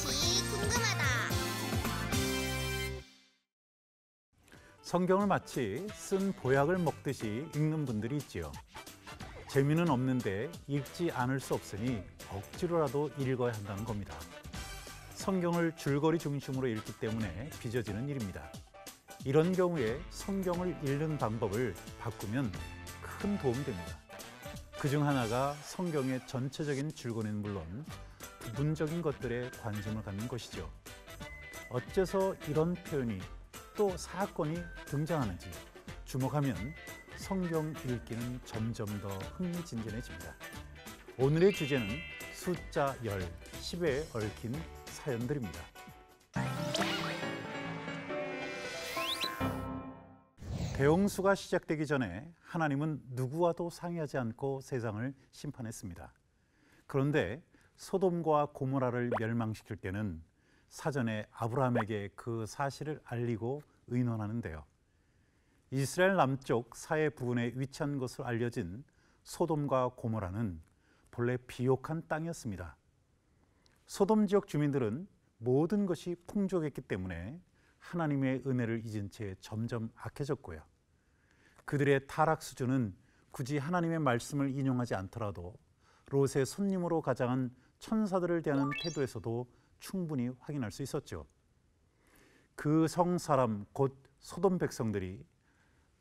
것이 궁금하다. 성경을 마치 쓴 보약을 먹듯이 읽는 분들이 있지요. 재미는 없는데 읽지 않을 수 없으니 억지로라도 읽어야 한다는 겁니다. 성경을 줄거리 중심으로 읽기 때문에 빚어지는 일입니다. 이런 경우에 성경을 읽는 방법을 바꾸면 큰 도움이 됩니다. 그중 하나가 성경의 전체적인 줄거리는 물론 부분적인 것들에 관심을 갖는 것이죠. 어째서 이런 표현이 또 사건이 등장하는지 주목하면 성경 읽기는 점점 더 흥미진진해집니다. 오늘의 주제는 숫자 10에 얽힌 사연들입니다. 대홍수가 시작되기 전에 하나님은 누구와도 상의하지 않고 세상을 심판했습니다. 그런데 소돔과 고모라를 멸망시킬 때는 사전에 아브라함에게 그 사실을 알리고 의논하는데요. 이스라엘 남쪽 사해 부근에 위치한 것으로 알려진 소돔과 고모라는 본래 비옥한 땅이었습니다. 소돔 지역 주민들은 모든 것이 풍족했기 때문에 하나님의 은혜를 잊은 채 점점 악해졌고요. 그들의 타락 수준은 굳이 하나님의 말씀을 인용하지 않더라도 롯의 손님으로 가장한 천사들을 대하는 태도에서도 충분히 확인할 수 있었죠. 그 성사람 곧 소돔 백성들이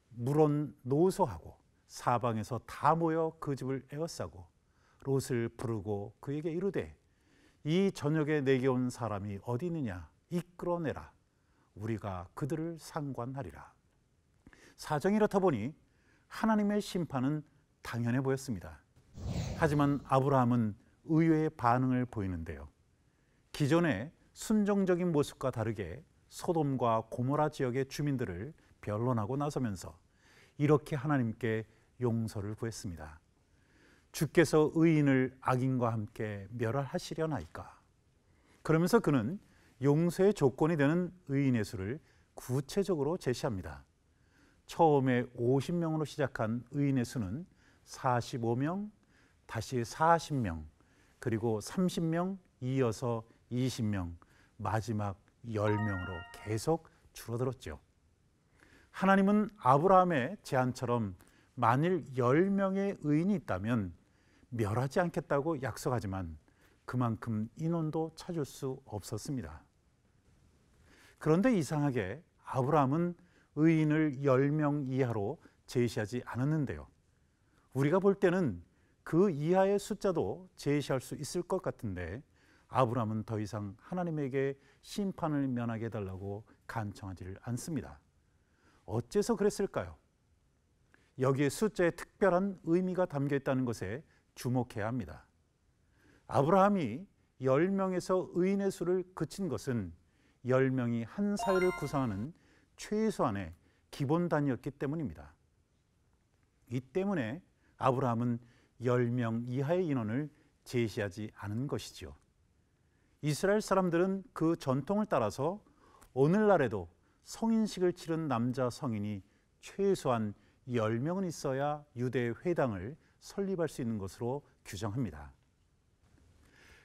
물론 노소하고 사방에서 다 모여 그 집을 에워싸고 롯을 부르고 그에게 이르되 이 저녁에 내게 온 사람이 어디 있느냐 이끌어내라 우리가 그들을 상관하리라. 사정이 이렇다 보니 하나님의 심판은 당연해 보였습니다. 하지만 아브라함은 의외의 반응을 보이는데요. 기존의 순종적인 모습과 다르게 소돔과 고모라 지역의 주민들을 변론하고 나서면서 이렇게 하나님께 용서를 구했습니다. 주께서 의인을 악인과 함께 멸하시려나이까. 그러면서 그는 용서의 조건이 되는 의인의 수를 구체적으로 제시합니다. 처음에 50명으로 시작한 의인의 수는 45명, 다시 40명, 그리고 30명, 이어서 20명, 마지막 10명으로 계속 줄어들었죠. 하나님은 아브라함의 제안처럼 만일 10명의 의인이 있다면 멸하지 않겠다고 약속하지만 그만큼 인원도 찾을 수 없었습니다. 그런데 이상하게 아브라함은 의인을 10명 이하로 제시하지 않았는데요. 우리가 볼 때는 그 이하의 숫자도 제시할 수 있을 것 같은데 아브라함은 더 이상 하나님에게 심판을 면하게 해달라고 간청하지를 않습니다. 어째서 그랬을까요? 여기에 숫자에 특별한 의미가 담겨 있다는 것에 주목해야 합니다. 아브라함이 10명에서 의인의 수를 그친 것은 10명이 한 사회를 구성하는 최소한의 기본 단위였기 때문입니다. 이 때문에 아브라함은 10명 이하의 인원을 제시하지 않은 것이지요. 이스라엘 사람들은 그 전통을 따라서 오늘날에도 성인식을 치른 남자 성인이 최소한 10명은 있어야 유대 회당을 설립할 수 있는 것으로 규정합니다.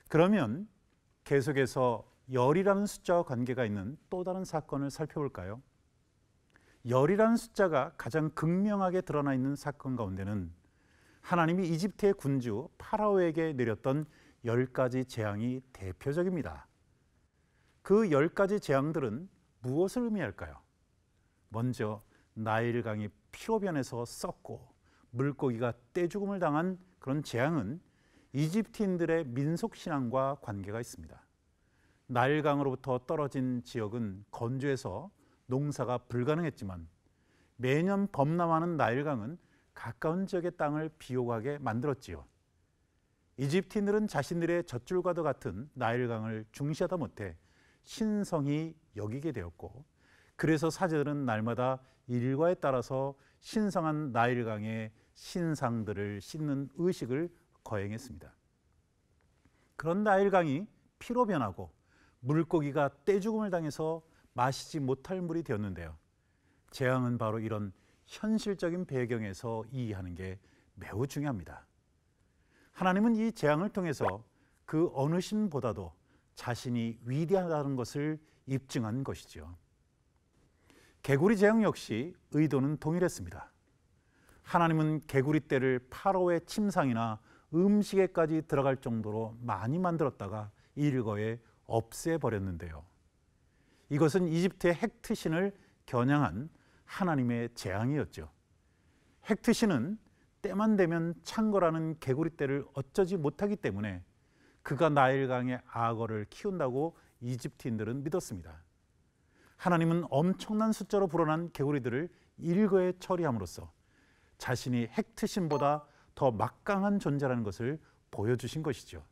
그러면 계속해서 열이라는 숫자와 관계가 있는 또 다른 사건을 살펴볼까요? 열이라는 숫자가 가장 극명하게 드러나 있는 사건 가운데는 하나님이 이집트의 군주 파라오에게 내렸던 10가지 재앙이 대표적입니다. 그 10가지 재앙들은 무엇을 의미할까요? 먼저 나일강이 피로 변해서 썩고 물고기가 떼죽음을 당한 그런 재앙은 이집트인들의 민속신앙과 관계가 있습니다. 나일강으로부터 떨어진 지역은 건조해서 농사가 불가능했지만 매년 범람하는 나일강은 가까운 지역의 땅을 비옥하게 만들었지요. 이집트인들은 자신들의 젖줄과도 같은 나일강을 중시하다 못해 신성히 여기게 되었고 그래서 사제들은 날마다 일과에 따라서 신성한 나일강의 신상들을 씻는 의식을 거행했습니다. 그런 나일강이 피로 변하고 물고기가 떼죽음을 당해서 마시지 못할 물이 되었는데요. 재앙은 바로 이런 현실적인 배경에서 이해하는 게 매우 중요합니다. 하나님은 이 재앙을 통해서 그 어느 신보다도 자신이 위대하다는 것을 입증한 것이죠. 개구리 재앙 역시 의도는 동일했습니다. 하나님은 개구리 떼를 파라오의 침상이나 음식에까지 들어갈 정도로 많이 만들었다가 일거에 없애버렸는데요. 이것은 이집트의 헥트신을 겨냥한 하나님의 재앙이었죠. 헥트신은 때만 되면 창궐하는 개구리 떼를 어쩌지 못하기 때문에 그가 나일강의 악어를 키운다고 이집트인들은 믿었습니다. 하나님은 엄청난 숫자로 불어난 개구리들을 일거에 처리함으로써 자신이 헥트신보다 더 막강한 존재라는 것을 보여주신 것이죠.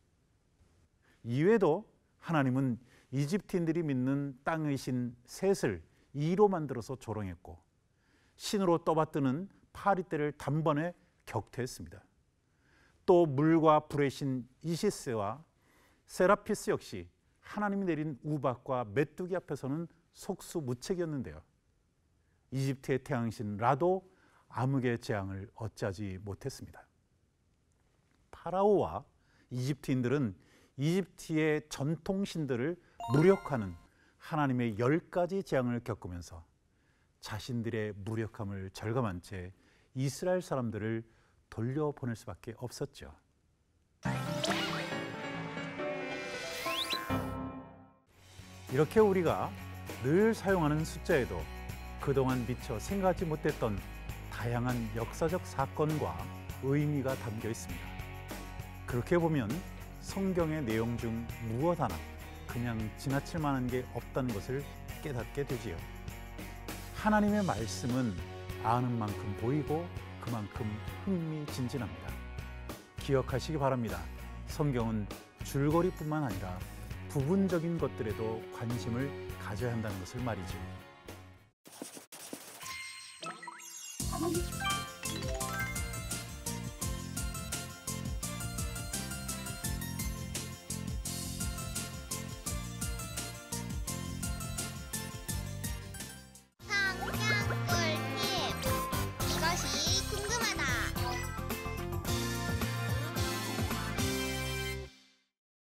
이외에도 하나님은 이집트인들이 믿는 땅의 신 셋을 이로 만들어서 조롱했고 신으로 떠받드는 파리떼를 단번에 격퇴했습니다. 또 물과 불의 신 이시스와 세라피스 역시 하나님이 내린 우박과 메뚜기 앞에서는 속수무책이었는데요. 이집트의 태양신 라도 암흑의 재앙을 어찌하지 못했습니다. 파라오와 이집트인들은 이집트의 전통신들을 무력화하는 하나님의 10가지 재앙을 겪으면서 자신들의 무력함을 절감한 채 이스라엘 사람들을 돌려보낼 수밖에 없었죠. 이렇게 우리가 늘 사용하는 숫자에도 그동안 미처 생각하지 못했던 다양한 역사적 사건과 의미가 담겨 있습니다. 그렇게 보면 성경의 내용 중 무엇 하나 그냥 지나칠 만한 게 없다는 것을 깨닫게 되지요. 하나님의 말씀은 아는 만큼 보이고 그만큼 흥미진진합니다. 기억하시기 바랍니다. 성경은 줄거리뿐만 아니라 부분적인 것들에도 관심을 가져야 한다는 것을 말이죠.